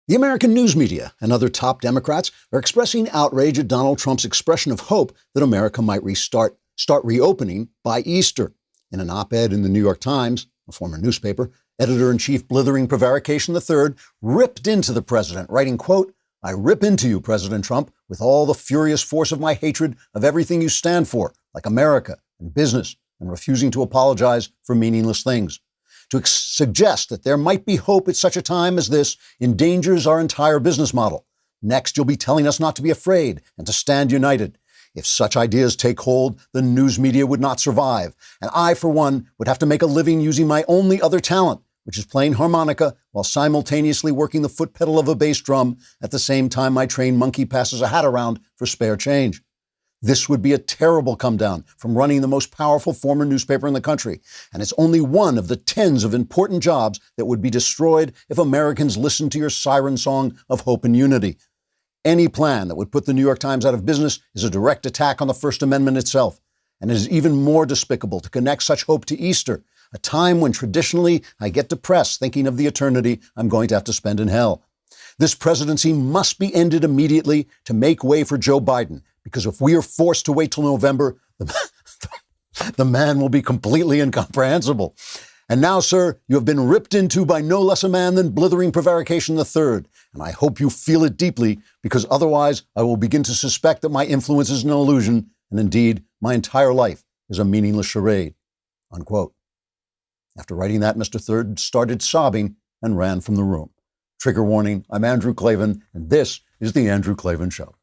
The American news media and other top Democrats are expressing outrage at Donald Trump's expression of hope that America might start reopening by Easter. In an op-ed in the New York Times, a former newspaper, editor-in-chief Blithering Prevarication III ripped into the president, writing, quote, "I rip into you, President Trump, with all the furious force of my hatred of everything you stand for, like America and business, and refusing to apologize for meaningless things. To suggest that there might be hope at such a time as this endangers our entire business model. Next, you'll be telling us not to be afraid and to stand united. If such ideas take hold, the news media would not survive. And I, for one, would have to make a living using my only other talent, which is playing harmonica while simultaneously working the foot pedal of a bass drum at the same time my trained monkey passes a hat around for spare change. This would be a terrible come down from running the most powerful former newspaper in the country, and it's only one of the tens of important jobs that would be destroyed if Americans listened to your siren song of hope and unity. Any plan that would put the New York Times out of business is a direct attack on the First Amendment itself, and it is even more despicable to connect such hope to Easter, a time when traditionally I get depressed thinking of the eternity I'm going to have to spend in hell. This presidency must be ended immediately to make way for Joe Biden, because if we are forced to wait till November, the man will be completely incomprehensible. And now, sir, you have been ripped into by no less a man than Blithering Prevarication III, and I hope you feel it deeply, because otherwise I will begin to suspect that my influence is an illusion, and indeed, my entire life is a meaningless charade." Unquote. After writing that, Mr. Third started sobbing and ran from the room. Trigger warning, I'm Andrew Klavan, and this is The Andrew Klavan Show.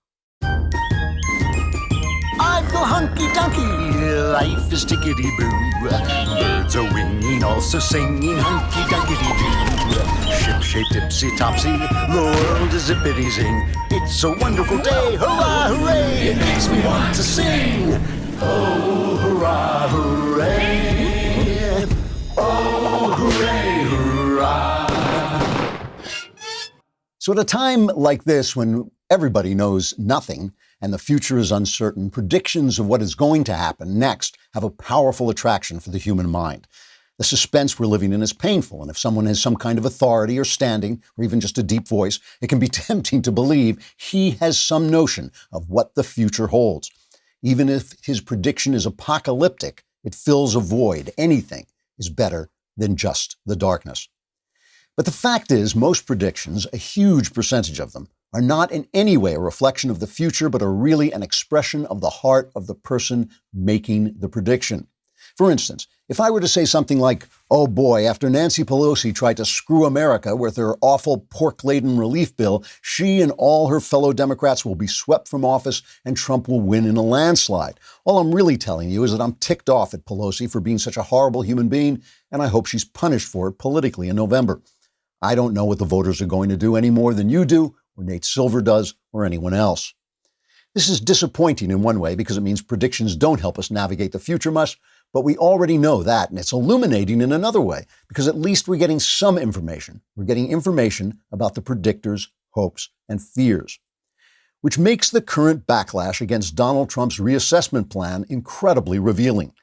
I feel hunky-dunky, life is tickety-boo. Birds are winging, also singing hunky-dunky-doo. Ship-shaped, tipsy-topsy, the world is zippity-zing. It's a wonderful day, hurrah, hooray! It makes me want to sing. Oh, hurrah, hooray! Oh, hooray, hurrah! So at a time like this, when everybody knows nothing and the future is uncertain, predictions of what is going to happen next have a powerful attraction for the human mind. The suspense we're living in is painful, and if someone has some kind of authority or standing, or even just a deep voice, it can be tempting to believe he has some notion of what the future holds. Even if his prediction is apocalyptic, it fills a void. Anything is better than just the darkness. But the fact is, most predictions, a huge percentage of them, are not in any way a reflection of the future, but are really an expression of the heart of the person making the prediction. For instance, if I were to say something like, "Oh boy, after Nancy Pelosi tried to screw America with her awful pork-laden relief bill, she and all her fellow Democrats will be swept from office and Trump will win in a landslide," all I'm really telling you is that I'm ticked off at Pelosi for being such a horrible human being, and I hope she's punished for it politically in November. I don't know what the voters are going to do any more than you do, or Nate Silver does, or anyone else. This is disappointing in one way because it means predictions don't help us navigate the future much, but we already know that, and it's illuminating in another way because at least we're getting some information. We're getting information about the predictors' hopes and fears, which makes the current backlash against Donald Trump's reassessment plan incredibly revealing.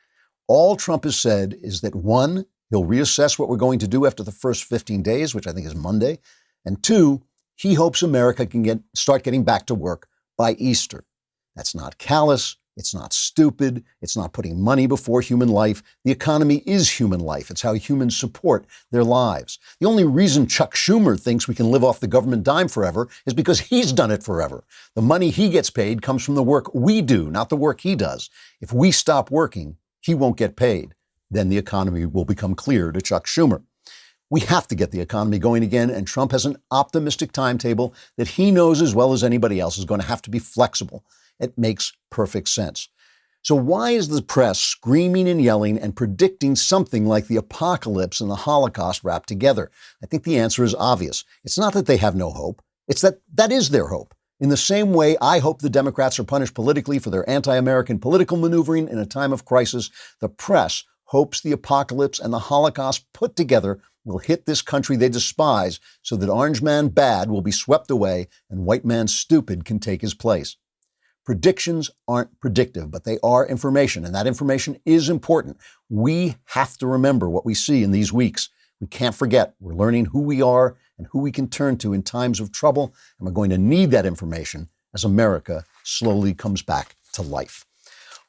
All Trump has said is that, one, he'll reassess what we're going to do after the first 15 days, which I think is Monday, and two, he hopes America can start getting back to work by Easter. That's not callous. It's not stupid. It's not putting money before human life. The economy is human life. It's how humans support their lives. The only reason Chuck Schumer thinks we can live off the government dime forever is because he's done it forever. The money he gets paid comes from the work we do, not the work he does. If we stop working, he won't get paid. Then the economy will become clear to Chuck Schumer. We have to get the economy going again, and Trump has an optimistic timetable that he knows as well as anybody else is going to have to be flexible. It makes perfect sense. So why is the press screaming and yelling and predicting something like the apocalypse and the Holocaust wrapped together? I think the answer is obvious. It's not that they have no hope. It's that is their hope. In the same way, I hope the Democrats are punished politically for their anti-American political maneuvering in a time of crisis. The press hopes the apocalypse and the Holocaust put together will hit this country they despise so that orange man bad will be swept away and white man stupid can take his place. Predictions aren't predictive, but they are information, and that information is important. We have to remember what we see in these weeks. We can't forget we're learning who we are and who we can turn to in times of trouble. And we're going to need that information as America slowly comes back to life.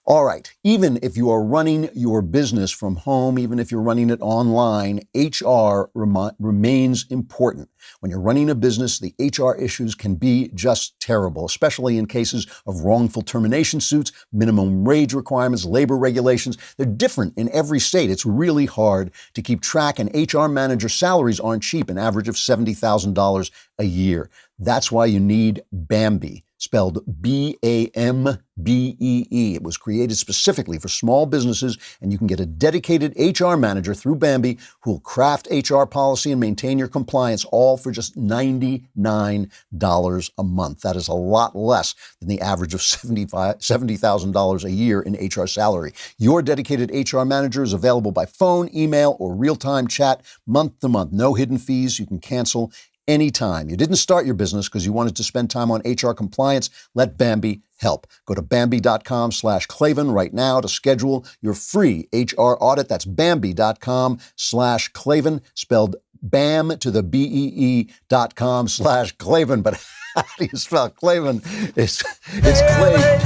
All right, even if you are running your business from home, even if you're running it online, HR remains important. When you're running a business, the HR issues can be just terrible, especially in cases of wrongful termination suits, minimum wage requirements, labor regulations. They're different in every state. It's really hard to keep track, and HR manager salaries aren't cheap, an average of $70,000 a year. That's why you need Bambee, spelled Bambee. It was created specifically for small businesses, and you can get a dedicated HR manager through Bambee who will craft HR policy and maintain your compliance, all for just $99 a month. That is a lot less than the average of $70,000 a year in HR salary. Your dedicated HR manager is available by phone, email, or real-time chat, month to month. No hidden fees. You can cancel anytime. You didn't start your business because you wanted to spend time on HR compliance. Let Bambee help. Go to Bambee.com/Klavan right now to schedule your free HR audit. That's Bambee.com/Klavan, spelled BAM to the BEE.com/Klavan. But how do you spell Klavan? It's Clay.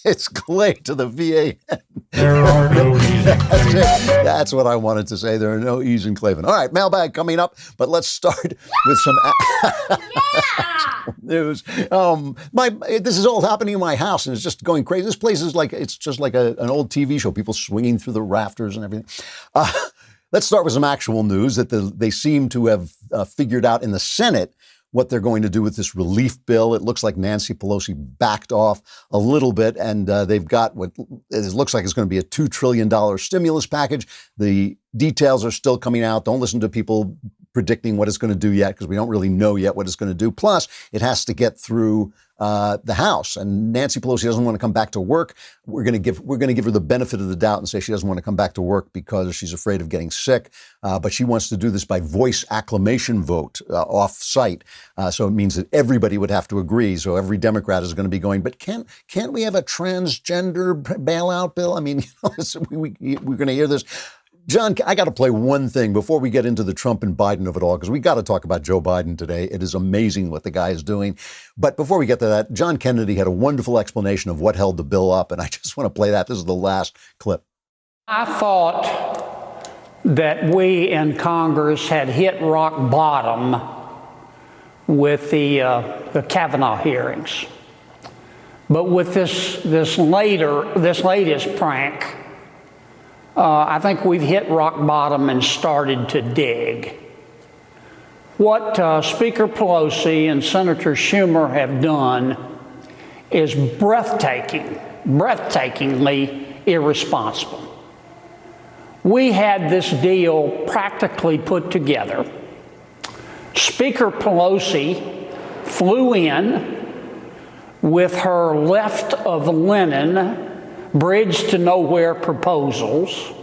It's Clay to the V-A-N. There are no E's in Klavan. That's what I wanted to say. There are no E's in Klavan. All right, mailbag coming up, but let's start with some news. This is all happening in my house, and it's just going crazy. This place is like, it's just like an old TV show, people swinging through the rafters and everything. Let's start with some actual news that they seem to have figured out in the Senate what they're going to do with this relief bill. It looks like Nancy Pelosi backed off a little bit, and they've got what it looks like is going to be a $2 trillion stimulus package. The details are still coming out. Don't listen to people predicting what it's going to do yet, because we don't really know yet what it's going to do. Plus, it has to get through the House, and Nancy Pelosi doesn't want to come back to work. We're going to give her the benefit of the doubt and say she doesn't want to come back to work because she's afraid of getting sick. But she wants to do this by voice acclamation vote off-site. So it means that everybody would have to agree. So every Democrat is going to be going, but can't we have a transgender bailout bill? I mean, we're going to hear this. John, I got to play one thing before we get into the Trump and Biden of it all, because we got to talk about Joe Biden today. It is amazing what the guy is doing. But before we get to that, John Kennedy had a wonderful explanation of what held the bill up, and I just want to play that. This is the last clip. I thought that we in Congress had hit rock bottom with the Kavanaugh hearings. But with this latest prank, I think we've hit rock bottom and started to dig. What Speaker Pelosi and Senator Schumer have done is breathtakingly irresponsible. We had this deal practically put together. Speaker Pelosi flew in with her left of linen bridge to nowhere proposals,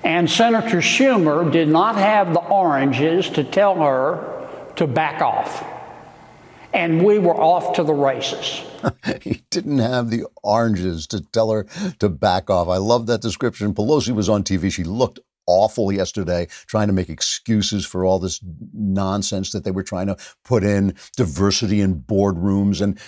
and Senator Schumer did not have the oranges to tell her to back off. And we were off to the races. He didn't have the oranges to tell her to back off. I love that description. Pelosi was on TV. She looked awful yesterday, trying to make excuses for all this nonsense that they were trying to put in, diversity in boardrooms and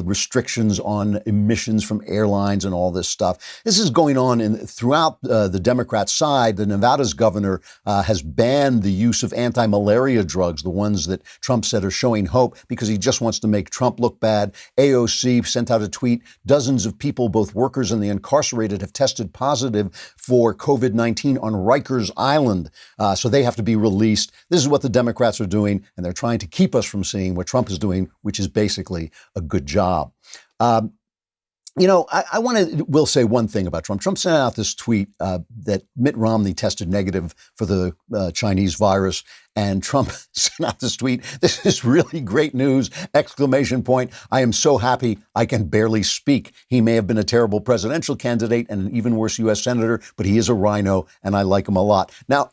restrictions on emissions from airlines and all this stuff. This is going on throughout the Democrat side. The Nevada's governor has banned the use of anti-malaria drugs, the ones that Trump said are showing hope, because he just wants to make Trump look bad. AOC sent out a tweet. Dozens of people, both workers and the incarcerated, have tested positive for COVID-19 on Rikers Island, so they have to be released. This is what the Democrats are doing, and they're trying to keep us from seeing what Trump is doing, which is basically a good job. I will say one thing about Trump. Trump sent out this tweet that Mitt Romney tested negative for the Chinese virus, and Trump sent out this tweet. This is really great news! Exclamation point. I am so happy I can barely speak. He may have been a terrible presidential candidate and an even worse U.S. senator, but he is a rhino, and I like him a lot. Now,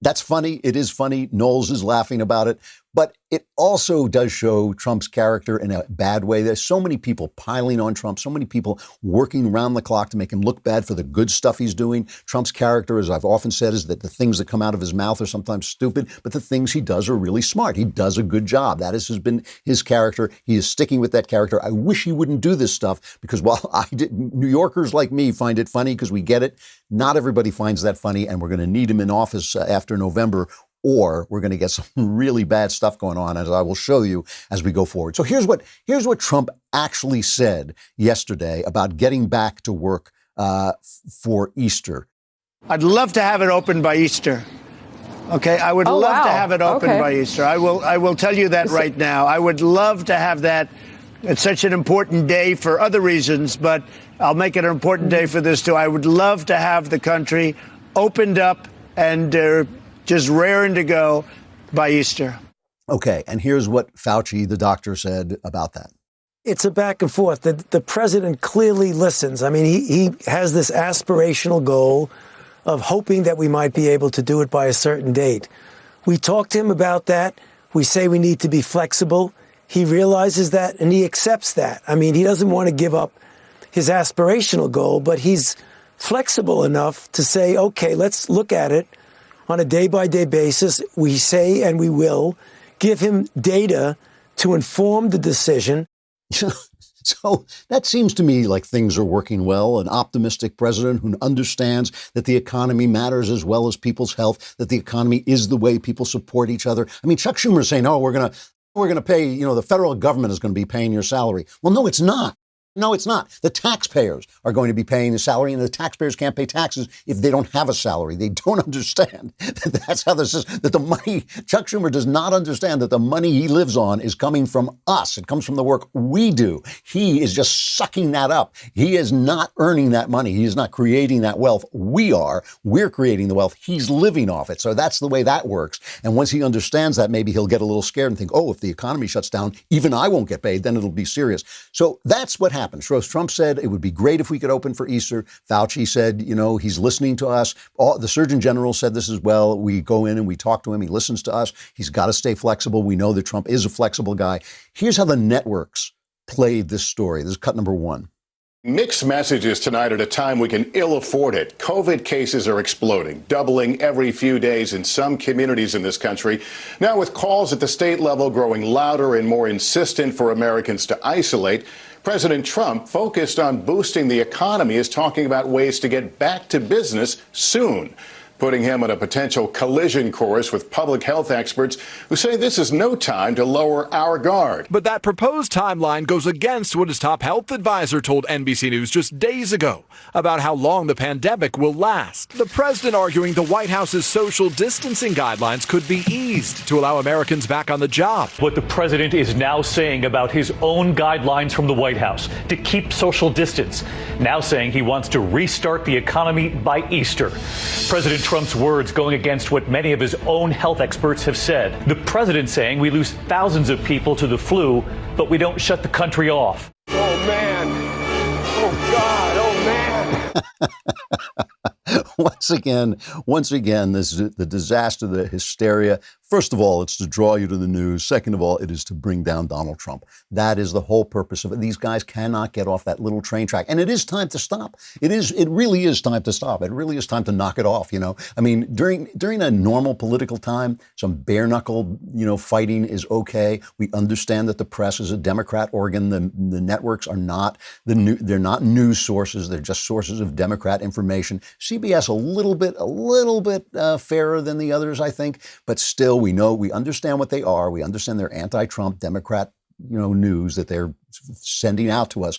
that's funny. It is funny. Knowles is laughing about it. But it also does show Trump's character in a bad way. There's so many people piling on Trump, so many people working around the clock to make him look bad for the good stuff he's doing. Trump's character, as I've often said, is that the things that come out of his mouth are sometimes stupid, but the things he does are really smart. He does a good job. That has been his character. He is sticking with that character. I wish he wouldn't do this stuff because while New Yorkers like me find it funny because we get it, not everybody finds that funny, and we're going to need him in office after November, or we're going to get some really bad stuff going on, as I will show you as we go forward. So here's what Trump actually said yesterday about getting back to work for Easter. I'd love to have it open by Easter. Okay, I would love to have it open by Easter. I will tell you that right now. I would love to have that. It's such an important day for other reasons, but I'll make it an important day for this too. I would love to have the country opened up and just raring to go by Easter. Okay, and here's what Fauci, the doctor, said about that. It's a back and forth. The president clearly listens. I mean, he has this aspirational goal of hoping that we might be able to do it by a certain date. We talk to him about that. We say we need to be flexible. He realizes that and he accepts that. I mean, he doesn't want to give up his aspirational goal, but he's flexible enough to say, okay, let's look at it on a day-by-day basis. We say, and we will, give him data to inform the decision. So that seems to me like things are working well. An optimistic president who understands that the economy matters as well as people's health, that the economy is the way people support each other. I mean, Chuck Schumer is saying, oh, we're going to pay, the federal government is going to be paying your salary. Well, no, it's not. No, it's not. The taxpayers are going to be paying the salary, and the taxpayers can't pay taxes if they don't have a salary. They don't understand that that's how this is, that the money, Chuck Schumer does not understand that the money he lives on is coming from us. It comes from the work we do. He is just sucking that up. He is not earning that money. He is not creating that wealth. We are. We're creating the wealth. He's living off it. So that's the way that works. And once he understands that, maybe he'll get a little scared and think, oh, if the economy shuts down, even I won't get paid. Then it'll be serious. So that's what happened. Trump said it would be great if we could open for Easter. Fauci said, he's listening to us. The Surgeon General said this as well. We go in and we talk to him. He listens to us. He's got to stay flexible. We know that Trump is a flexible guy. Here's how the networks played this story. This is cut number one. Mixed messages tonight at a time we can ill afford it. COVID cases are exploding, doubling every few days in some communities in this country. Now with calls at the state level growing louder and more insistent for Americans to isolate, President Trump, focused on boosting the economy, is talking about ways to get back to business soon, putting him on a potential collision course with public health experts who say this is no time to lower our guard. But that proposed timeline goes against what his top health advisor told NBC News just days ago about how long the pandemic will last. The president arguing the White House's social distancing guidelines could be eased to allow Americans back on the job. What the president is now saying about his own guidelines from the White House to keep social distance, now saying he wants to restart the economy by Easter. President Trump's words going against what many of his own health experts have said. The president saying we lose thousands of people to the flu, but we don't shut the country off. Oh, man. Oh, God. Oh, man. Once again, the disaster, the hysteria. First of all, it's to draw you to the news. Second of all, it is to bring down Donald Trump. That is the whole purpose of it. These guys cannot get off that little train track. And it is time to stop. It really is time to stop. It really is time to knock it off, I mean, during a normal political time, some bare knuckle, fighting is okay. We understand that the press is a Democrat organ. The networks are not they're not news sources. They're just sources of Democrat information. CBS a little bit fairer than the others, I think, but still we understand what they are. We understand they're anti-Trump Democrat, news that they're sending out to us.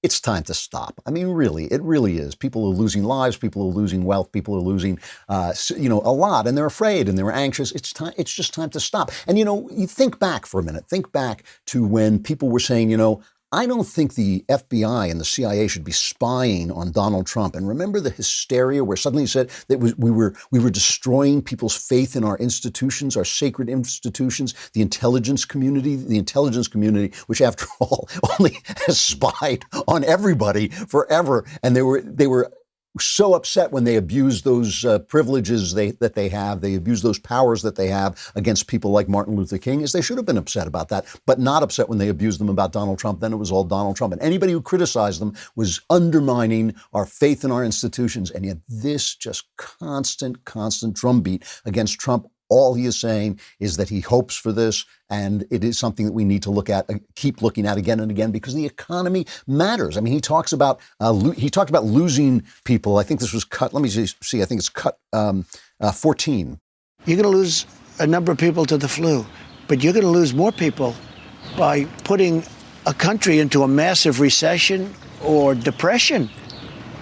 It's time to stop. I mean, really, it really is. People are losing lives. People are losing wealth. People are losing, a lot, and they're afraid and they're anxious. It's time. It's just time to stop. And, you think back for a minute. Think back to when people were saying, I don't think the FBI and the CIA should be spying on Donald Trump. And remember the hysteria where suddenly he said that we were destroying people's faith in our institutions, our sacred institutions, the intelligence community, which after all only has spied on everybody forever. And they were so upset when they abuse those privileges that they have. They abuse those powers that they have against people like Martin Luther King, as they should have been upset about that, but not upset when they abused them about Donald Trump. Then it was all Donald Trump. And anybody who criticized them was undermining our faith in our institutions. And yet this just constant drumbeat against Trump. All he is saying is that he hopes for this, and it is something that we need to look at, keep looking at again and again, because the economy matters. I mean, he talked about losing people. I think this was cut. Let me see. I think it's cut 14. You're going to lose a number of people to the flu, but you're going to lose more people by putting a country into a massive recession or depression.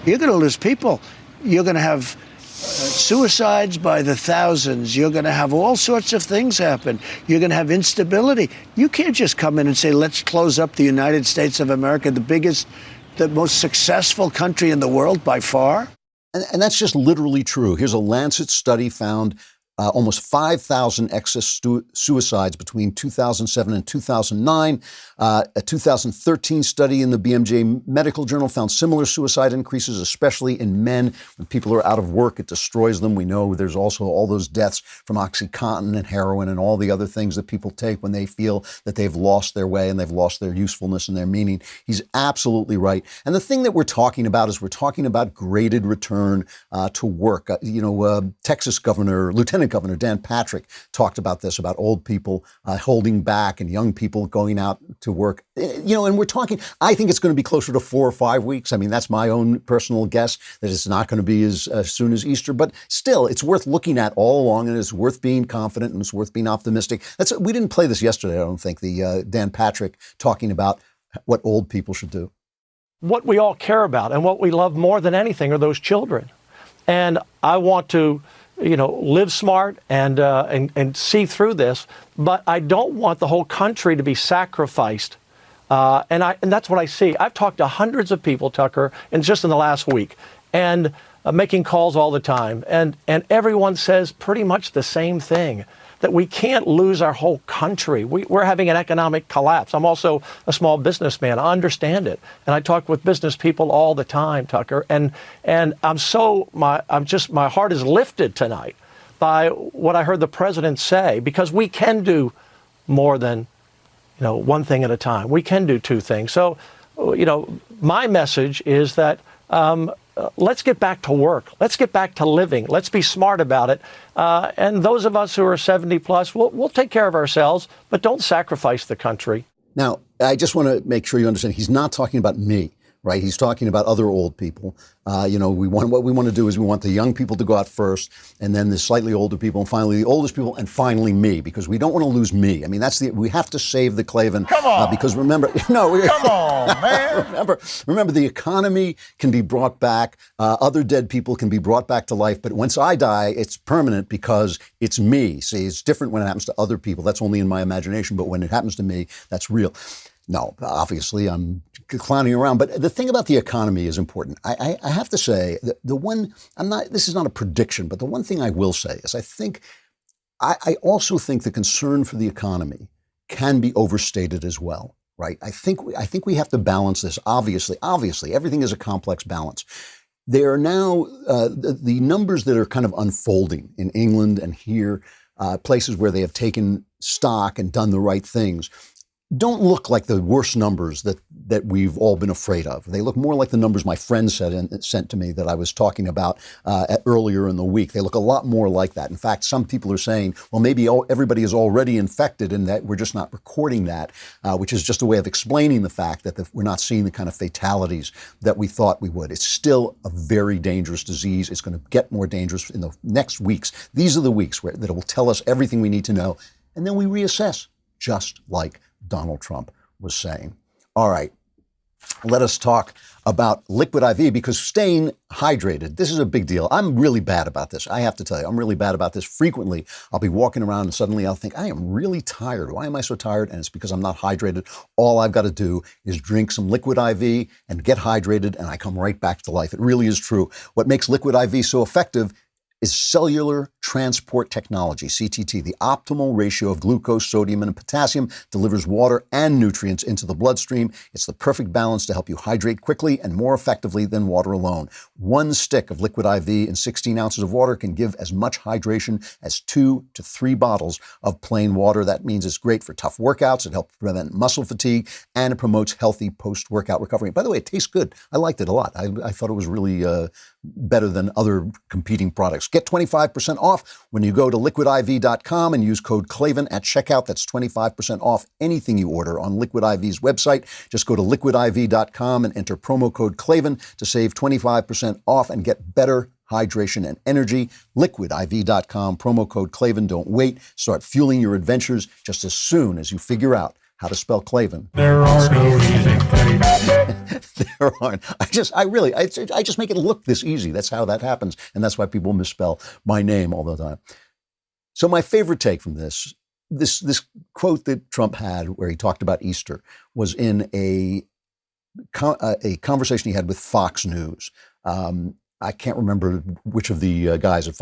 You're going to lose people. You're going to have suicides by the thousands. You're going to have all sorts of things happen. You're going to have instability. You can't just come in and say, let's close up the United States of America, the most successful country in the world by far. And that's just literally true. Here's a Lancet study found almost 5,000 excess suicides between 2007 and 2009. A 2013 study in the BMJ Medical Journal found similar suicide increases, especially in men. When people are out of work, it destroys them. We know there's also all those deaths from OxyContin and heroin and all the other things that people take when they feel that they've lost their way and they've lost their usefulness and their meaning. He's absolutely right. And the thing that we're talking about is we're talking about graded return to work. Texas Lieutenant Governor Dan Patrick talked about this, about old people holding back and young people going out to work. And we're talking, I think it's going to be closer to 4 or 5 weeks. I mean, that's my own personal guess, that it's not going to be as soon as Easter. But still, it's worth looking at all along, and it's worth being confident, and it's worth being optimistic. We didn't play this yesterday, I don't think, the Dan Patrick talking about what old people should do. What we all care about and what we love more than anything are those children. And I want to live smart and see through this, but I don't want the whole country to be sacrificed. And that's what I see. I've talked to hundreds of people, Tucker, and just in the last week, and making calls all the time. And everyone says pretty much the same thing, that we can't lose our whole country. We're having an economic collapse. I'm also a small businessman. I understand it. And I talk with business people all the time, Tucker. And my heart is lifted tonight by what I heard the president say, because we can do more than, one thing at a time. We can do two things. So, my message is that let's get back to work. Let's get back to living. Let's be smart about it. And those of us who are 70 plus, we'll take care of ourselves, but don't sacrifice the country. Now, I just want to make sure you understand, he's not talking about me, right? He's talking about other old people. What we want to do is we want the young people to go out first, and then the slightly older people, and finally the oldest people, and finally me, because we don't want to lose me. I mean, we have to save the Klavan. Come on. Because remember, come on, man. remember, the economy can be brought back. Other dead people can be brought back to life. But once I die, it's permanent because it's me. See, it's different when it happens to other people. That's only in my imagination. But when it happens to me, that's real. No, obviously I'm clowning around, but the thing about the economy is important. I have to say that this is not a prediction, but the one thing I will say is I also think the concern for the economy can be overstated as well, right? I think we have to balance this. Obviously, everything is a complex balance. There are now the numbers that are kind of unfolding in England and here, places where they have taken stock and done the right things, don't look like the worst numbers that we've all been afraid of. They look more like the numbers my friend sent to me that I was talking about earlier in the week. They look a lot more like that. In fact, some people are saying, well, maybe everybody is already infected and that we're just not recording that, which is just a way of explaining the fact that we're not seeing the kind of fatalities that we thought we would. It's still a very dangerous disease. It's going to get more dangerous in the next weeks. These are the weeks that it will tell us everything we need to know, and then we reassess, just like Donald Trump was saying. All right, let us talk about liquid IV, because staying hydrated, this is a big deal. I'm really bad about this. I have to tell you, I'm really bad about this. Frequently, I'll be walking around and suddenly I'll think, I am really tired. Why am I so tired? And it's because I'm not hydrated. All I've got to do is drink some liquid IV and get hydrated, and I come right back to life. It really is true. What makes liquid IV so effective, is cellular transport technology, CTT. The optimal ratio of glucose, sodium, and potassium delivers water and nutrients into the bloodstream. It's the perfect balance to help you hydrate quickly and more effectively than water alone. One stick of Liquid IV in 16 ounces of water can give as much hydration as 2 to 3 bottles of plain water. That means it's great for tough workouts. It helps prevent muscle fatigue, and it promotes healthy post-workout recovery. By the way, it tastes good. I liked it a lot. I thought it was really better than other competing products. Get 25% off when you go to liquidiv.com and use code Klavan at checkout. That's 25% off anything you order on Liquid IV's website. Just go to liquidiv.com and enter promo code Klavan to save 25% off and get better hydration and energy. Liquidiv.com, promo code Klavan. Don't wait. Start fueling your adventures just as soon as you figure out how to spell Klavan. There are no easy things. There aren't. I just make it look this easy. That's how that happens. And that's why people misspell my name all the time. So my favorite take from this quote that Trump had where he talked about Easter was in a conversation he had with Fox News. I can't remember which of the guys, it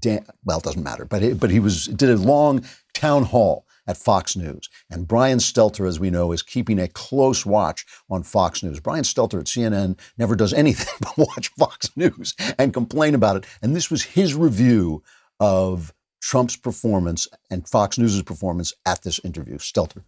doesn't matter, but he did a long town hall at Fox News. And Brian Stelter, as we know, is keeping a close watch on Fox News. Brian Stelter at CNN never does anything but watch Fox News and complain about it. And this was his review of Trump's performance and Fox News' performance at this interview. Stelter.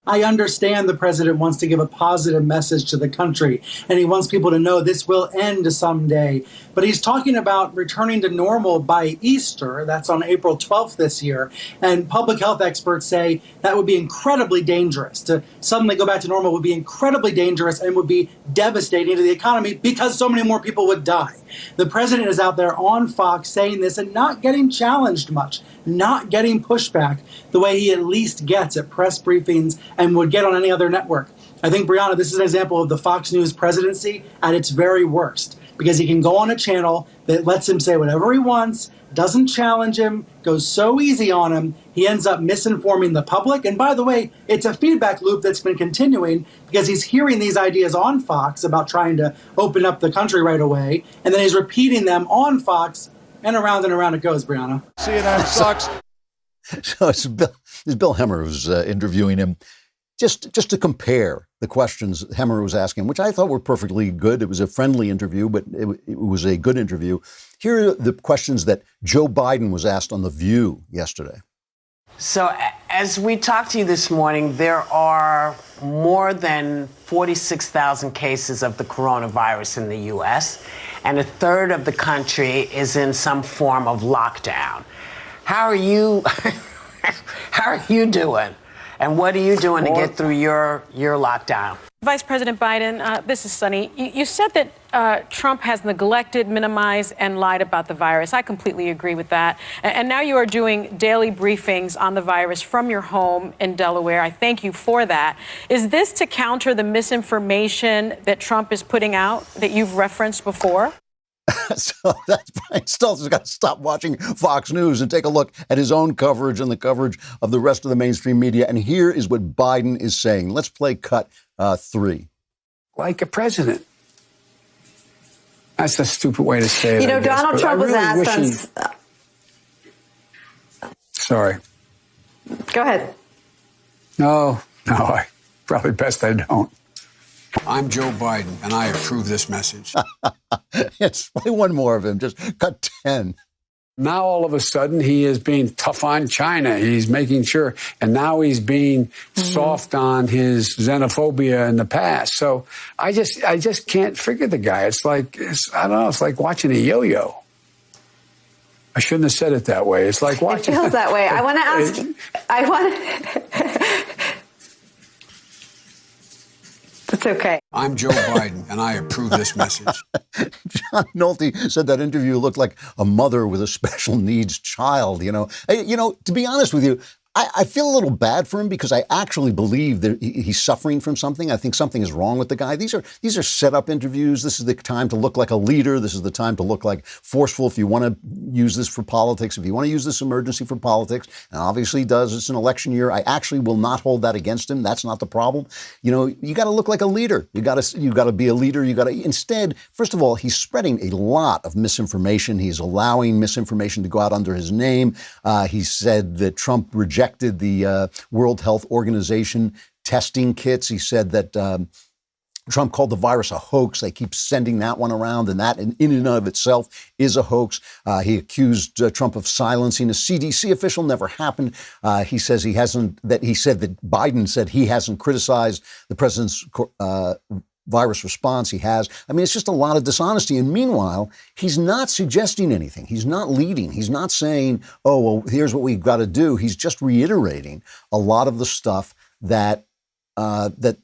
I understand the president wants to give a positive message to the country, and he wants people to know this will end someday. But he's talking about returning to normal by Easter. That's on April 12th this year. And public health experts say that would be incredibly dangerous. To suddenly go back to normal would be incredibly dangerous and would be devastating to the economy because so many more people would die. The president is out there on Fox saying this and not getting challenged much, not getting pushback the way he at least gets at press briefings and would get on any other network. I think, Brianna, this is an example of the Fox News presidency at its very worst, because he can go on a channel that lets him say whatever he wants, doesn't challenge him, goes so easy on him, he ends up misinforming the public. And by the way, it's a feedback loop that's been continuing because he's hearing these ideas on Fox about trying to open up the country right away, and then he's repeating them on Fox, and around it goes, Brianna. CNN sucks. So it's Bill Hemmer who's interviewing him. Just to compare the questions Hemmer was asking, which I thought were perfectly good. It was a friendly interview, but it was a good interview. Here are the questions that Joe Biden was asked on The View yesterday. So as we talked to you this morning, there are more than 46,000 cases of the coronavirus in the U.S., and a third of the country is in some form of lockdown. How are you doing? And what are you doing to get through your lockdown? Vice President Biden, this is Sunny. You said that Trump has neglected, minimized, and lied about the virus. I completely agree with that. And now you are doing daily briefings on the virus from your home in Delaware. I thank you for that. Is this to counter the misinformation that Trump is putting out that you've referenced before? So that's Brian Stelter's got to stop watching Fox News and take a look at his own coverage and the coverage of the rest of the mainstream media. And here is what Biden is saying. Let's play cut 3. Like a president. That's a stupid way to say it. You know, Donald Trump was asked Sorry. Go ahead. No, probably best I don't. I'm Joe Biden, and I approve this message. Yes, play one more of him. Just cut 10. Now, all of a sudden, he is being tough on China. He's making sure. And now he's being soft on his xenophobia in the past. So I just can't figure the guy. It's like watching a yo-yo. I shouldn't have said it that way. It's like watching. It feels that way. I want to ask. It's okay. I'm Joe Biden, and I approve this message. John Nolte said that interview looked like a mother with a special needs child. To be honest with you, I feel a little bad for him because I actually believe that he's suffering from something. I think something is wrong with the guy. These are set up interviews. This is the time to look like a leader. This is the time to look like forceful. If you want to use this for politics, if you want to use this emergency for politics, and obviously he does. It's an election year. I actually will not hold that against him. That's not the problem. You got to look like a leader. You got to be a leader. Instead, first of all, he's spreading a lot of misinformation. He's allowing misinformation to go out under his name. He said that Trump rejected the World Health Organization testing kits. He said that Trump called the virus a hoax. They keep sending that one around, and that in and of itself is a hoax. He accused Trump of silencing a CDC official. Never happened. He said that Biden said he hasn't criticized the president's virus response. He has. I mean, it's just a lot of dishonesty. And meanwhile, he's not suggesting anything. He's not leading. He's not saying, oh, well, here's what we've got to do. He's just reiterating a lot of the stuff that the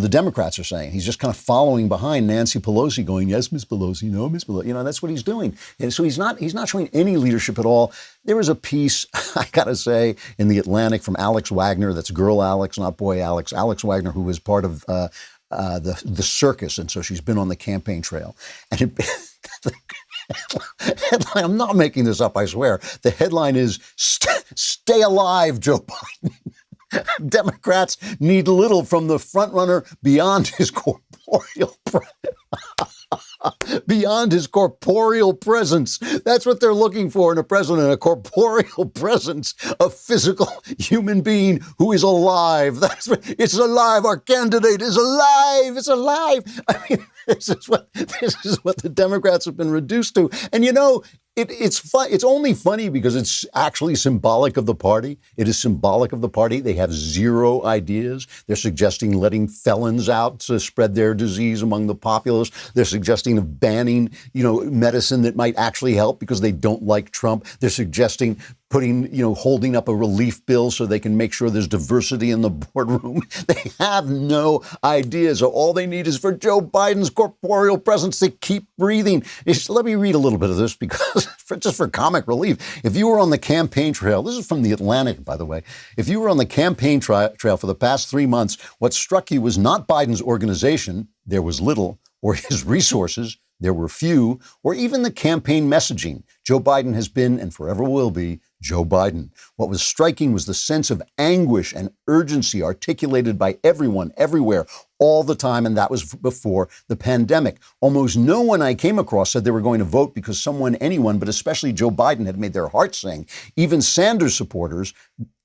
Democrats are saying. He's just kind of following behind Nancy Pelosi going, yes, Miss Pelosi, no, Miss Pelosi. That's what he's doing. And so he's not showing any leadership at all. There was a piece, I got to say, in The Atlantic from Alex Wagner. That's girl Alex, not boy Alex. Alex Wagner, who was part of the circus, and so she's been on the campaign trail. And the headline, I'm not making this up, I swear. The headline is, "Stay alive, Joe Biden." Democrats need little from the frontrunner beyond his corporeal presence. That's what they're looking for in a president, a corporeal presence, a physical human being who is alive. It's alive. Our candidate is alive. It's alive. I mean, this is what the Democrats have been reduced to. And it's fun. It's only funny because it's actually symbolic of the party. It is symbolic of the party. They have zero ideas. They're suggesting letting felons out to spread their disease among the populace. They're suggesting of banning, medicine that might actually help because they don't like Trump. They're suggesting holding up a relief bill so they can make sure there's diversity in the boardroom. They have no ideas. All they need is for Joe Biden's corporeal presence to keep breathing. Let me read a little bit of this because just for comic relief. If you were on the campaign trail, this is from The Atlantic, by the way. If you were on the campaign trail for the past 3 months, what struck you was not Biden's organization, there was little, or his resources, there were few, or even the campaign messaging. Joe Biden has been and forever will be Joe Biden. What was striking was the sense of anguish and urgency articulated by everyone, everywhere, all the time, and that was before the pandemic. Almost no one I came across said they were going to vote because anyone, but especially Joe Biden, had made their hearts sing. Even Sanders supporters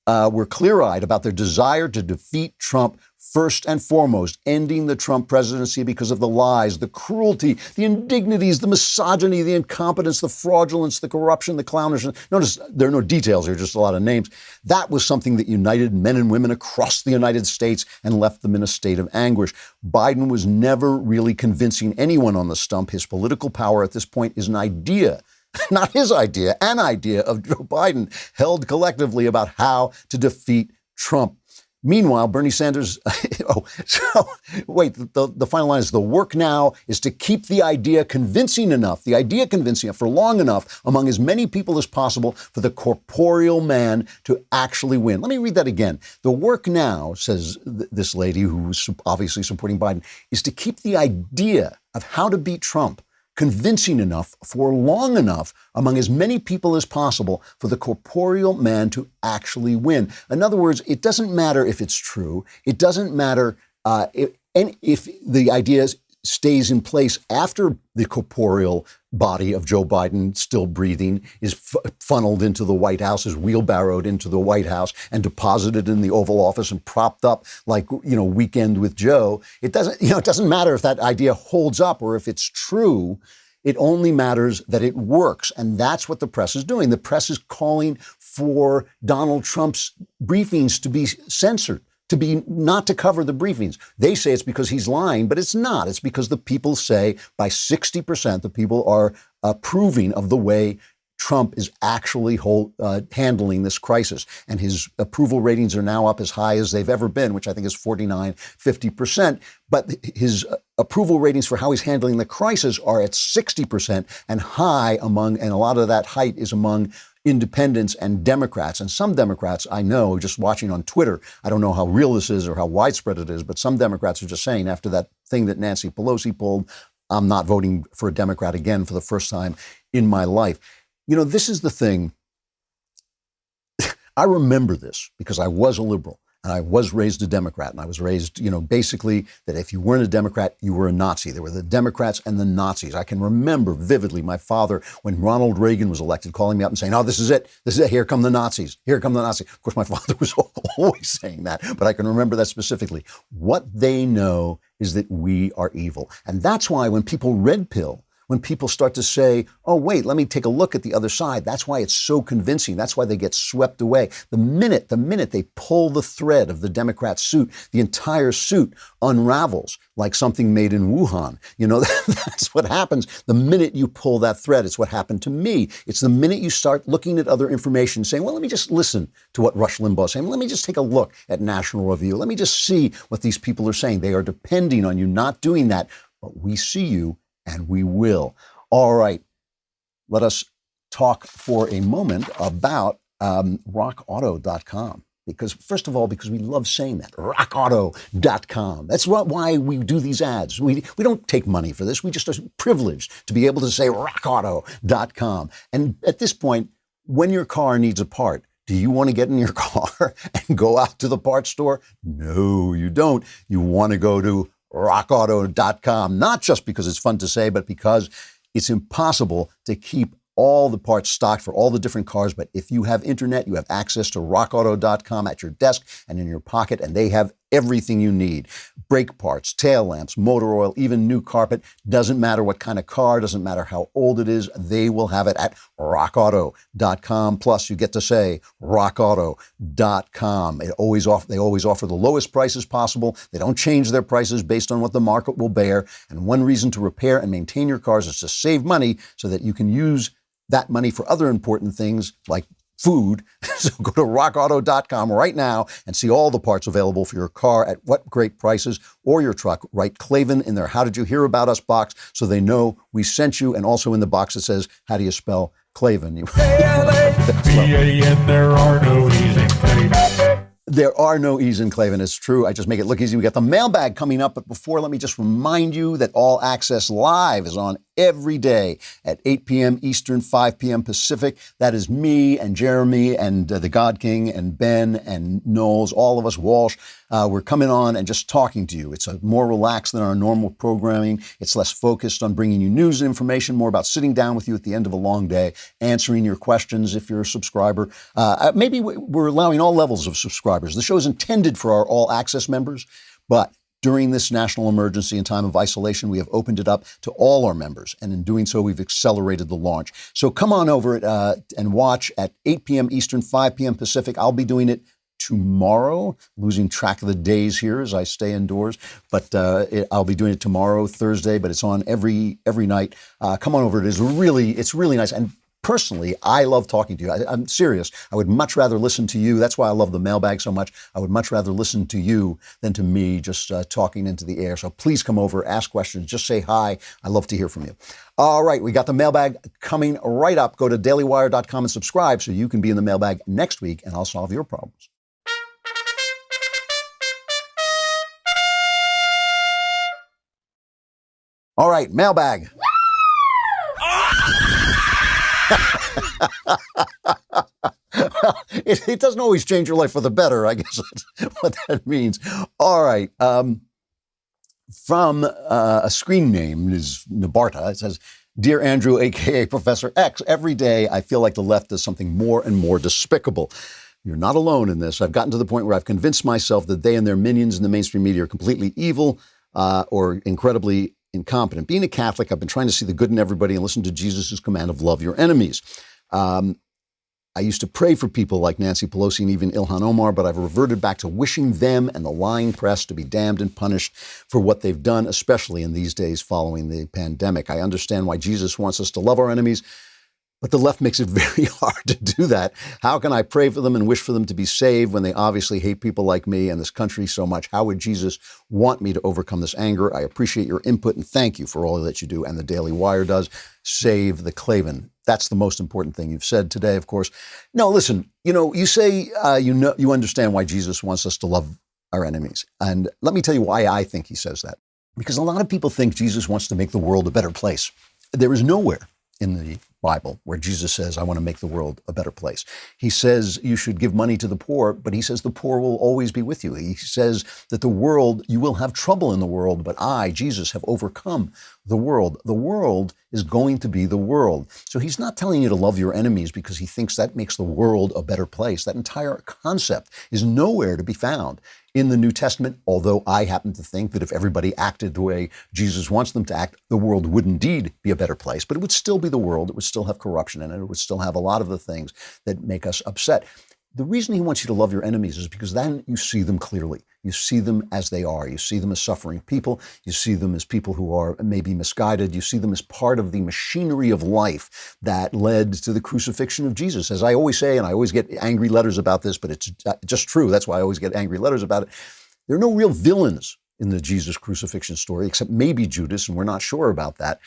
were clear-eyed about their desire to defeat Trump first and foremost, ending the Trump presidency because of the lies, the cruelty, the indignities, the misogyny, the incompetence, the fraudulence, the corruption, the clownishness. Notice there are no details, there are just a lot of names. That was something that united men and women across the United States and left them in a state of anguish. Biden was never really convincing anyone on the stump. His political power at this point is an idea. Not his idea, an idea of Joe Biden held collectively about how to defeat Trump. Meanwhile, Bernie Sanders, the final line is, the work now is to keep the idea convincing enough for long enough among as many people as possible for the corporeal man to actually win. Let me read that again. The work now, says this lady who's obviously supporting Biden, is to keep the idea of how to beat Trump convincing enough for long enough among as many people as possible for the corporeal man to actually win. In other words, it doesn't matter if it's true. It doesn't matter if the idea stays in place after the corporeal body of Joe Biden, still breathing, is funneled into the White House, is wheelbarrowed into the White House and deposited in the Oval Office and propped up like, Weekend with Joe. It doesn't matter if that idea holds up or if it's true. It only matters that it works. And that's what the press is doing. The press is calling for Donald Trump's briefings to be censored, not to cover the briefings. They say it's because he's lying, but it's not. It's because the people say by 60%, the people are approving of the way Trump is actually handling this crisis. And his approval ratings are now up as high as they've ever been, which I think is 49, 50%. But his approval ratings for how he's handling the crisis are at 60% and high and a lot of that height is among independents and Democrats. And some Democrats, I know, just watching on Twitter, I don't know how real this is or how widespread it is, but some Democrats are just saying after that thing that Nancy Pelosi pulled, I'm not voting for a Democrat again for the first time in my life. You know, this is the thing. I remember this because I was a liberal and I was raised a Democrat. And I was raised, you know, basically that if you weren't a Democrat, you were a Nazi. There were the Democrats and the Nazis. I can remember vividly my father, when Ronald Reagan was elected, calling me up and saying, oh, this is it. This is it. Here come the Nazis. Here come the Nazis. Of course, my father was always saying that, but I can remember that specifically. What they know is that we are evil. And that's why when people red pill, when people start to say, oh, wait, let me take a look at the other side. That's why it's so convincing. That's why they get swept away. The minute they pull the thread of the Democrat suit, the entire suit unravels like something made in Wuhan. You know, that's what happens the minute you pull that thread. It's what happened to me. It's the minute you start looking at other information saying, well, let me just listen to what Rush Limbaugh is saying. Let me just take a look at National Review. Let me just see what these people are saying. They are depending on you not doing that. But we see you. And we will. All right. Let us talk for a moment about RockAuto.com. Because, first of all, because we love saying that. RockAuto.com. That's why we do these ads. We don't take money for this. We just are privileged to be able to say RockAuto.com. And at this point, when your car needs a part, do you want to get in your car and go out to the parts store? No, you don't. You want to go to RockAuto.com, not just because it's fun to say, but because it's impossible to keep all the parts stocked for all the different cars. But if you have internet, you have access to RockAuto.com at your desk and in your pocket, and they have everything you need. Brake parts, tail lamps, motor oil, even new carpet. Doesn't matter what kind of car, doesn't matter how old it is, they will have it at RockAuto.com. Plus, you get to say RockAuto.com. They always offer the lowest prices possible. They don't change their prices based on what the market will bear. And one reason to repair and maintain your cars is to save money so that you can use that money for other important things like food. So go to RockAuto.com right now and see all the parts available for your car at what great prices, or your truck. Write Klavan in their How Did You Hear About Us box so they know we sent you, and also in the box it says, how do you spell Klavan? K-L-A-V-A-N, there are no E's in Klavan. There are no E's in Klavan. It's true. I just make it look easy. We got the mailbag coming up. But before, let me just remind you that All Access Live is on every day at 8 p.m. Eastern, 5 p.m. Pacific. That is me and Jeremy and the God King and Ben and Knowles, all of us, Walsh. We're coming on and just talking to you. It's more relaxed than our normal programming. It's less focused on bringing you news and information, more about sitting down with you at the end of a long day, answering your questions if you're a subscriber. Maybe we're allowing all levels of subscribers. The show is intended for our All Access members, but during this national emergency and time of isolation, we have opened it up to all our members. And in doing so, we've accelerated the launch. So come on over and watch at 8 p.m. Eastern, 5 p.m. Pacific. I'll be doing it tomorrow, losing track of the days here as I stay indoors. But I'll be doing it tomorrow, Thursday, but it's on every night. Come on over. It's really nice. And personally, I love talking to you. I'm serious. I would much rather listen to you. That's why I love the mailbag so much. I would much rather listen to you than to me just talking into the air. So please come over, ask questions, just say hi. I love to hear from you. All right, we got the mailbag coming right up. Go to dailywire.com and subscribe so you can be in the mailbag next week, and I'll solve your problems. All right, mailbag. It doesn't always change your life for the better, I guess that's what that means. All right. From a screen name is Nabarta. It says, Dear Andrew, a.k.a. Professor X, every day I feel like the left does something more and more despicable. You're not alone in this. I've gotten to the point where I've convinced myself that they and their minions in the mainstream media are completely evil or incredibly incompetent. Being a Catholic, I've been trying to see the good in everybody and listen to Jesus' command of love your enemies. I used to pray for people like Nancy Pelosi and even Ilhan Omar, but I've reverted back to wishing them and the lying press to be damned and punished for what they've done, especially in these days following the pandemic. I understand why Jesus wants us to love our enemies, But the left makes it very hard to do that. How can I pray for them and wish for them to be saved when they obviously hate people like me and this country so much? How would Jesus want me to overcome this anger? I appreciate your input and thank you for all that you do. And the Daily Wire does. Save the Klavan. That's the most important thing you've said today, of course. No, listen, you say you understand why Jesus wants us to love our enemies. And let me tell you why I think he says that. Because a lot of people think Jesus wants to make the world a better place. There is nowhere in the Bible where Jesus says, I want to make the world a better place. He says you should give money to the poor, but he says the poor will always be with you. He says that you will have trouble in the world, but I, Jesus, have overcome the world. The world is going to be the world. So he's not telling you to love your enemies because he thinks that makes the world a better place. That entire concept is nowhere to be found in the New Testament, although I happen to think that if everybody acted the way Jesus wants them to act, the world would indeed be a better place, but it would still be the world. It would still have corruption in it. It would still have a lot of the things that make us upset. The reason he wants you to love your enemies is because then you see them clearly. You see them as they are. You see them as suffering people. You see them as people who are maybe misguided. You see them as part of the machinery of life that led to the crucifixion of Jesus. As I always say, and I always get angry letters about this, but it's just true. That's why I always get angry letters about it. There are no real villains in the Jesus crucifixion story, except maybe Judas, and we're not sure about that.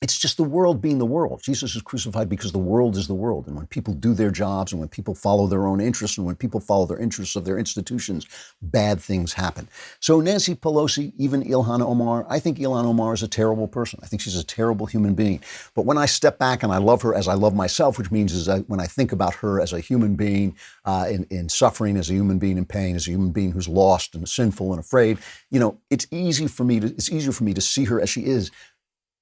It's just the world being the world. Jesus is crucified because the world is the world. And when people do their jobs and when people follow their own interests and when people follow their interests of their institutions, bad things happen. So Nancy Pelosi, even Ilhan Omar, I think Ilhan Omar is a terrible person. I think she's a terrible human being. But when I step back and I love her as I love myself, which means when I think about her as a human being in suffering, as a human being in pain, as a human being who's lost and sinful and afraid, it's easier for me to see her as she is.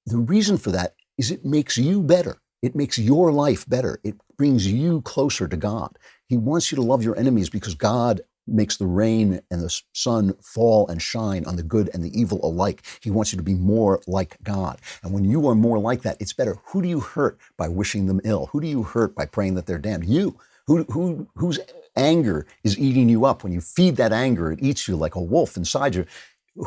The reason for that is it makes you better. It makes your life better. It brings you closer to God. He wants you to love your enemies because God makes the rain and the sun fall and shine on the good and the evil alike. He wants you to be more like God. And when you are more like that, it's better. Who do you hurt by wishing them ill? Who do you hurt by praying that they're damned? You. Whose anger is eating you up? When you feed that anger, it eats you like a wolf inside you.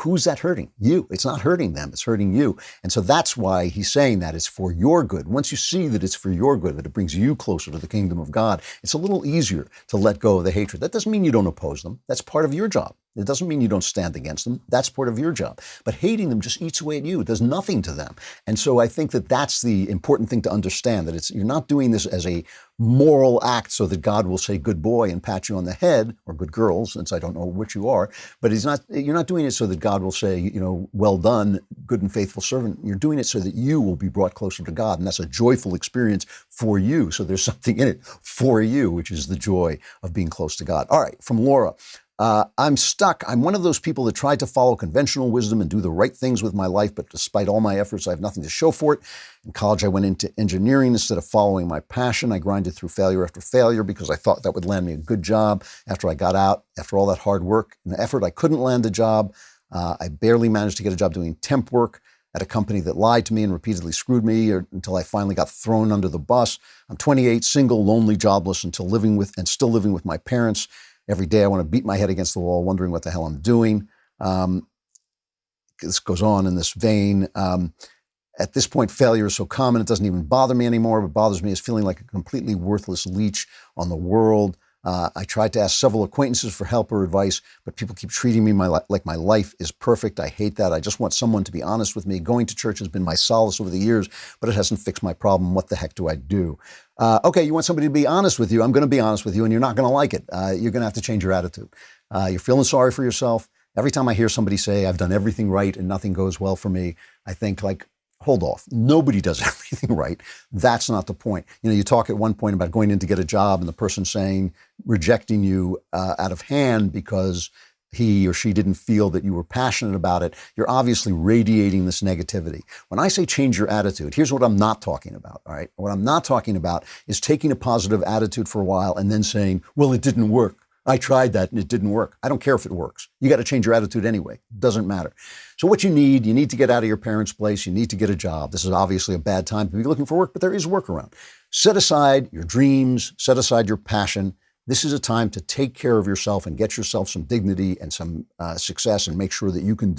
Who's that hurting? You. It's not hurting them. It's hurting you. And so that's why he's saying that it's for your good. Once you see that it's for your good, that it brings you closer to the kingdom of God, it's a little easier to let go of the hatred. That doesn't mean you don't oppose them. That's part of your job. It doesn't mean you don't stand against them. That's part of your job. But hating them just eats away at you. It does nothing to them. And so I think that that's the important thing to understand, that you're not doing this as a moral act so that God will say good boy and pat you on the head, or good girl, since I don't know which you are. But you're not doing it so that God will say, well done, good and faithful servant. You're doing it so that you will be brought closer to God. And that's a joyful experience for you. So there's something in it for you, which is the joy of being close to God. All right, from Laura. I'm stuck. I'm one of those people that tried to follow conventional wisdom and do the right things with my life, but despite all my efforts, I have nothing to show for it. In college, I went into engineering instead of following my passion. I grinded through failure after failure because I thought that would land me a good job. After I got out, after all that hard work and effort, I couldn't land a job. I barely managed to get a job doing temp work at a company that lied to me and repeatedly screwed me until I finally got thrown under the bus. I'm 28, single, lonely, jobless, still living with my parents. Every day I want to beat my head against the wall, wondering what the hell I'm doing. This goes on in this vein. At this point, failure is so common, it doesn't even bother me anymore. What bothers me is feeling like a completely worthless leech on the world. I tried to ask several acquaintances for help or advice, but people keep treating me like my life is perfect. I hate that. I just want someone to be honest with me. Going to church has been my solace over the years, but it hasn't fixed my problem. What the heck do I do? Okay, you want somebody to be honest with you. I'm going to be honest with you, and you're not going to like it. You're going to have to change your attitude. You're feeling sorry for yourself. Every time I hear somebody say, I've done everything right and nothing goes well for me, I think hold off. Nobody does everything right. That's not the point. You talk at one point about going in to get a job and the person rejecting you out of hand because he or she didn't feel that you were passionate about it. You're obviously radiating this negativity. When I say change your attitude, here's what I'm not talking about, all right? What I'm not talking about is taking a positive attitude for a while and then saying, well, it didn't work. I tried that and it didn't work. I don't care if it works. You got to change your attitude anyway. It doesn't matter. So what you need to get out of your parents' place. You need to get a job. This is obviously a bad time to be looking for work, but there is work around. Set aside your dreams, set aside your passion. This is a time to take care of yourself and get yourself some dignity and some success and make sure that you can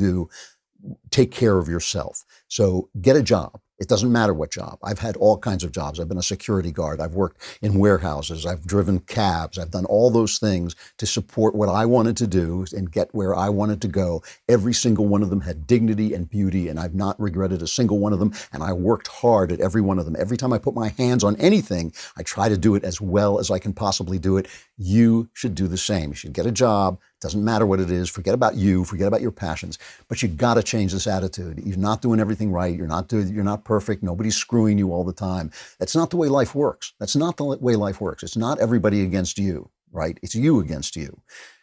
take care of yourself. So get a job. It doesn't matter what job. I've had all kinds of jobs. I've been a security guard. I've worked in warehouses. I've driven cabs. I've done all those things to support what I wanted to do and get where I wanted to go. Every single one of them had dignity and beauty, and I've not regretted a single one of them. And I worked hard at every one of them. Every time I put my hands on anything, I try to do it as well as I can possibly do it. You should do the same. You should get a job. Doesn't matter what it is. Forget about you. Forget about your passions. But you got to change this attitude. You're not doing everything right. You're not perfect. Nobody's screwing you all the time. That's not the way life works. That's not the way life works. It's not everybody against you, right? It's you against you.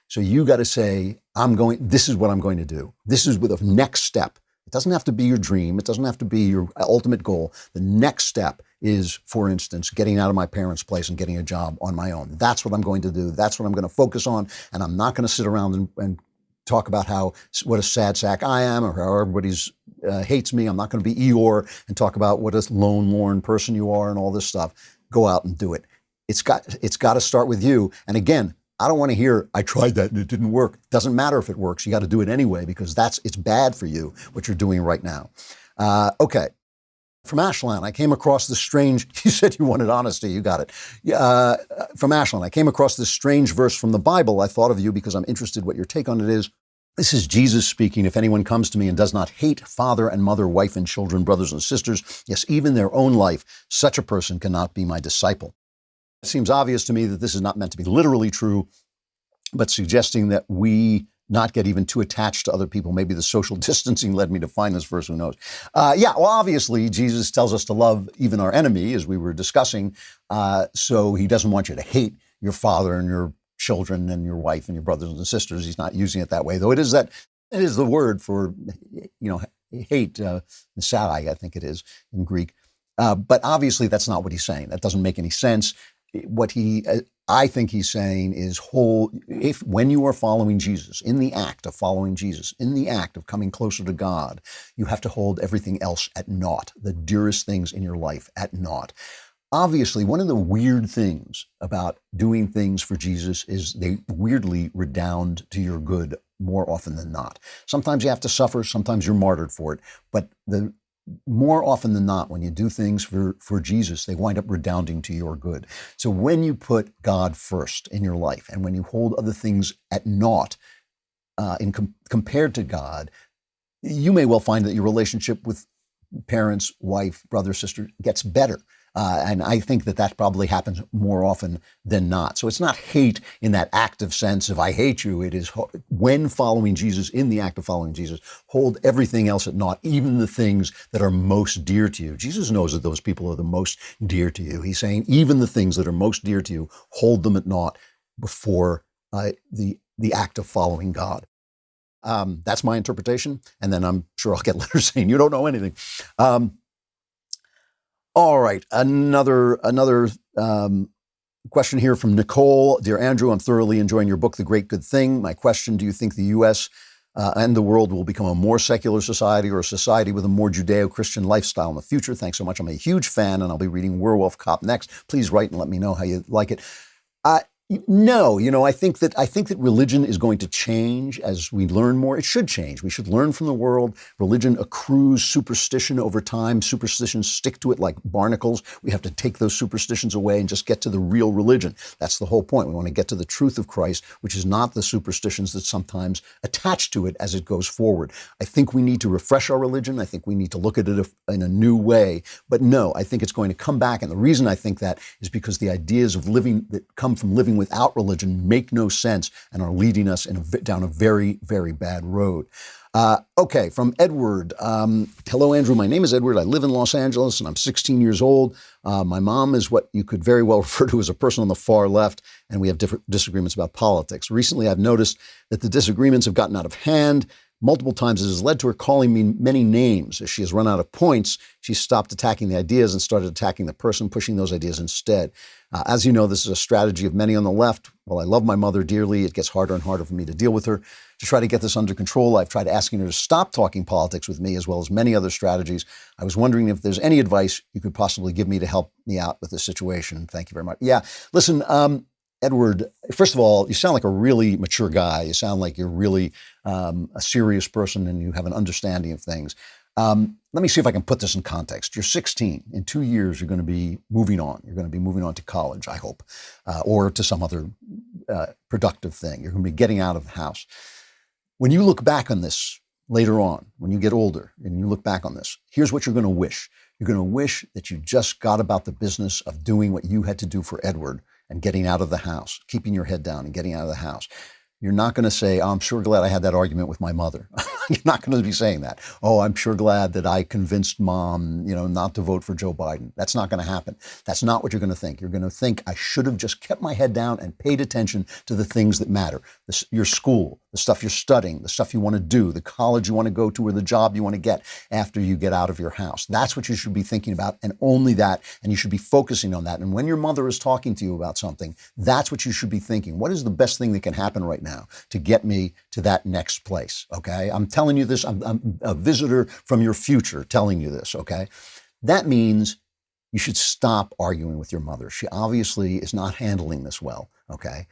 So you got to say, this is what I'm going to do. This is the next step. It doesn't have to be your dream. It doesn't have to be your ultimate goal. The next step is, for instance, getting out of my parents' place and getting a job on my own. That's what I'm going to do. That's what I'm going to focus on. And I'm not going to sit around and talk about what a sad sack I am or how everybody's hates me. I'm not going to be Eeyore and talk about what a lone, lorn person you are and all this stuff. Go out and do it. It's got to start with you. And again, I don't want to hear, I tried that and it didn't work. Doesn't matter if it works. You got to do it anyway because it's bad for you, what you're doing right now. Okay. From Ashland, I came across this strange, you said you wanted honesty, you got it. From Ashland, I came across this strange verse from the Bible. I thought of you because I'm interested what your take on it is. This is Jesus speaking. If anyone comes to me and does not hate father and mother, wife and children, brothers and sisters, yes, even their own life, such a person cannot be my disciple. It seems obvious to me that this is not meant to be literally true, but suggesting that we not get even too attached to other people. Maybe the social distancing led me to find this verse, who knows? Well, obviously, Jesus tells us to love even our enemy, as we were discussing. So he doesn't want you to hate your father and your children and your wife and your brothers and sisters. He's not using it that way, though it is the word for, hate, Sarai, I think it is in Greek. But obviously, that's not what he's saying. That doesn't make any sense. What I think he's saying is when you are following Jesus, in the act of following Jesus, in the act of coming closer to God, you have to hold everything else at naught, the dearest things in your life at naught. Obviously, one of the weird things about doing things for Jesus is they weirdly redound to your good more often than not. Sometimes you have to suffer, sometimes you're martyred for it, but more often than not, when you do things for Jesus, they wind up redounding to your good. So when you put God first in your life and when you hold other things at naught compared to God, you may well find that your relationship with parents, wife, brother, sister gets better. And I think that probably happens more often than not. So it's not hate in that active sense of I hate you. It is when following Jesus, in the act of following Jesus, hold everything else at naught, even the things that are most dear to you. Jesus knows that those people are the most dear to you. He's saying even the things that are most dear to you, hold them at naught before the act of following God. That's my interpretation. And then I'm sure I'll get letters saying you don't know anything. All right, another question here from Nicole. Dear Andrew, I'm thoroughly enjoying your book, The Great Good Thing. My question, do you think the U.S. And the world will become a more secular society or a society with a more Judeo-Christian lifestyle in the future? Thanks so much. I'm a huge fan, and I'll be reading Werewolf Cop next. Please write and let me know how you like it. No, I think that religion is going to change as we learn more. It should change. We should learn from the world. Religion accrues superstition over time. Superstitions stick to it like barnacles. We have to take those superstitions away and just get to the real religion. That's the whole point. We want to get to the truth of Christ, which is not the superstitions that sometimes attach to it as it goes forward. I think we need to refresh our religion. I think we need to look at it in a new way. But no, I think it's going to come back. And the reason I think that is because the ideas of living that come from living without religion make no sense and are leading us down a very, very bad road. Okay, from Edward. Hello, Andrew. My name is Edward. I live in Los Angeles and I'm 16 years old. My mom is what you could very well refer to as a person on the far left, and we have different disagreements about politics. Recently, I've noticed that the disagreements have gotten out of hand. Multiple times it has led to her calling me many names. As she has run out of points, she stopped attacking the ideas and started attacking the person pushing those ideas instead. As you know, this is a strategy of many on the left. While I love my mother dearly, it gets harder and harder for me to deal with her. To try to get this under control, I've tried asking her to stop talking politics with me, as well as many other strategies. I was wondering if there's any advice you could possibly give me to help me out with this situation. Thank you very much. Yeah, listen, Edward, first of all, you sound like a really mature guy. You sound like you're really a serious person and you have an understanding of things. let me see if I can put this in context. You're 16. In 2 years, you're going to be moving on. You're going to be moving on to college, I hope, or to some other productive thing. You're going to be getting out of the house. When you look back on this later on, when you get older and you look back on this, here's what you're going to wish. You're going to wish that you just got about the business of doing what you had to do for Edward and getting out of the house, keeping your head down and getting out of the house. You're not going to say, oh, I'm sure glad I had that argument with my mother. You're not going to be saying that. Oh, I'm sure glad that I convinced mom, not to vote for Joe Biden. That's not going to happen. That's not what you're going to think. You're going to think, I should have just kept my head down and paid attention to the things that matter. Your school, the stuff you're studying, the stuff you want to do, the college you want to go to, or the job you want to get after you get out of your house. That's what you should be thinking about, and only that, and you should be focusing on that. And when your mother is talking to you about something, that's what you should be thinking. What is the best thing that can happen right now to get me to that next place, okay? I'm telling you this, I'm a visitor from your future telling you this, okay? That means you should stop arguing with your mother. She obviously is not handling this well, okay?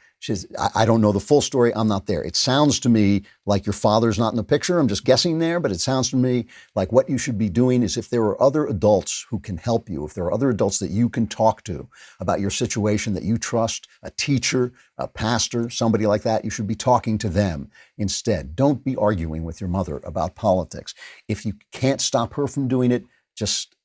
I don't know the full story. I'm not there. It sounds to me like your father's not in the picture. I'm just guessing there, but it sounds to me like what you should be doing is, if there are other adults who can help you, if there are other adults that you can talk to about your situation that you trust, a teacher, a pastor, somebody like that, you should be talking to them instead. Don't be arguing with your mother about politics. If you can't stop her from doing it, just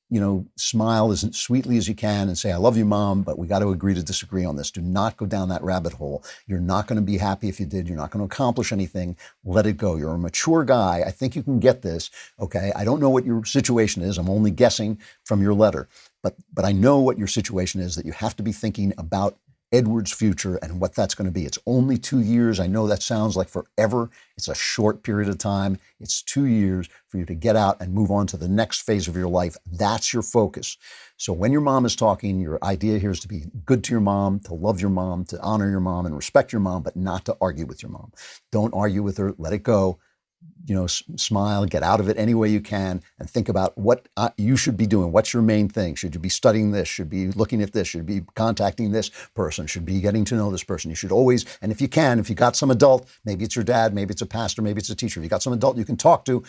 smile as sweetly as you can and say, I love you, Mom, but we got to agree to disagree on this. Do not go down that rabbit hole. You're not going to be happy if you did. You're not going to accomplish anything. Let it go. You're a mature guy. I think you can get this, okay? I don't know what your situation is. I'm only guessing from your letter. But I know what your situation is, that you have to be thinking about Edward's future and what that's going to be. It's only 2 years. I know that sounds like forever. It's a short period of time. It's 2 years for you to get out and move on to the next phase of your life. That's your focus. So when your mom is talking, your idea here is to be good to your mom, to love your mom, to honor your mom and respect your mom, but not to argue with your mom. Don't argue with her. Let it go. Smile, get out of it any way you can, and think about what you should be doing. What's your main thing? Should you be studying this? Should be looking at this? Should be contacting this person? Should be getting to know this person? You should always, and if you got some adult, maybe it's your dad, maybe it's a pastor, maybe it's a teacher. If you got some adult you can talk to,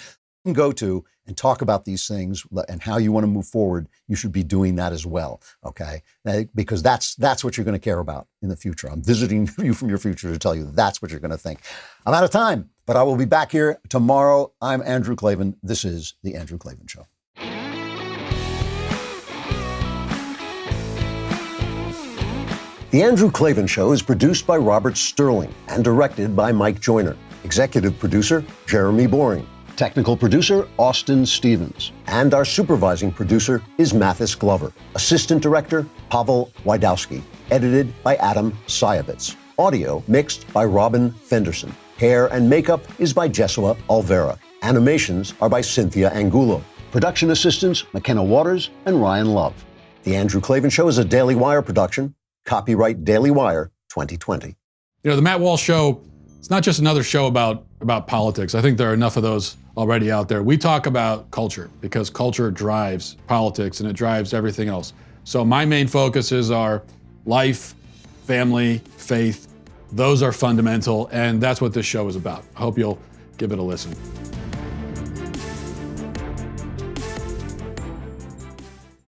and go to, and talk about these things and how you want to move forward, you should be doing that as well, okay? Because that's what you're going to care about in the future. I'm visiting you from your future to tell you that's what you're going to think. I'm out of time, but I will be back here tomorrow. I'm Andrew Klavan. This is The Andrew Klavan Show. The Andrew Klavan Show is produced by Robert Sterling and directed by Mike Joyner. Executive producer, Jeremy Boring. Technical producer, Austin Stevens. And our supervising producer is Mathis Glover. Assistant director, Pavel Wydowski. Edited by Adam Sayevitz. Audio mixed by Robin Fenderson. Hair and makeup is by Jesua Alvera. Animations are by Cynthia Angulo. Production assistants, McKenna Waters and Ryan Love. The Andrew Klavan Show is a Daily Wire production. Copyright Daily Wire 2020. The Matt Walsh Show, it's not just another show about politics. I think there are enough of those already out there. We talk about culture because culture drives politics and it drives everything else. So my main focuses are life, family, faith. Those are fundamental, and that's what this show is about. I hope you'll give it a listen.